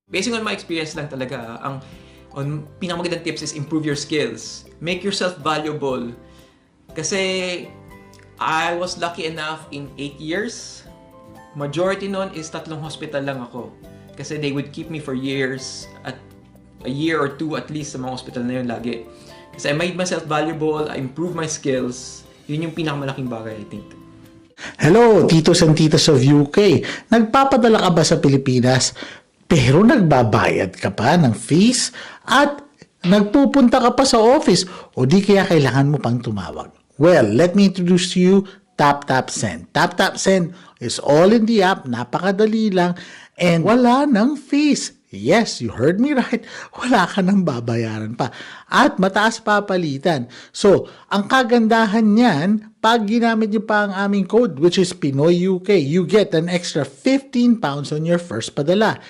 Basing on my experience lang talaga, ang pinakamagandang tips is improve your skills. Make yourself valuable. Kasi I was lucky enough in 8 years. Majority nun is 3 hospital lang ako. Kasi they would keep me for years, at a year or 2 at least sa mga hospital na yun lagi. Kasi I made myself valuable, I improved my skills. Yun yung pinakamalaking bagay, I think. Hello, titos and titas of UK. Nagpapadala ka ba sa Pilipinas pero nagbabayad ka pa ng fees at nagpupunta ka pa sa office o di kaya kailangan mo pang tumawag? Well, let me introduce to you TapTapSend. TapTapSend is all in the app, napakadali lang, and wala ng fees. Yes, you heard me right. Wala ka nang babayaran pa. At mataas pa palitan. So, ang kagandahan niyan, pag ginamit niyo pa ang aming code, which is Pinoy UK, you get an extra 15 pounds on your first padala.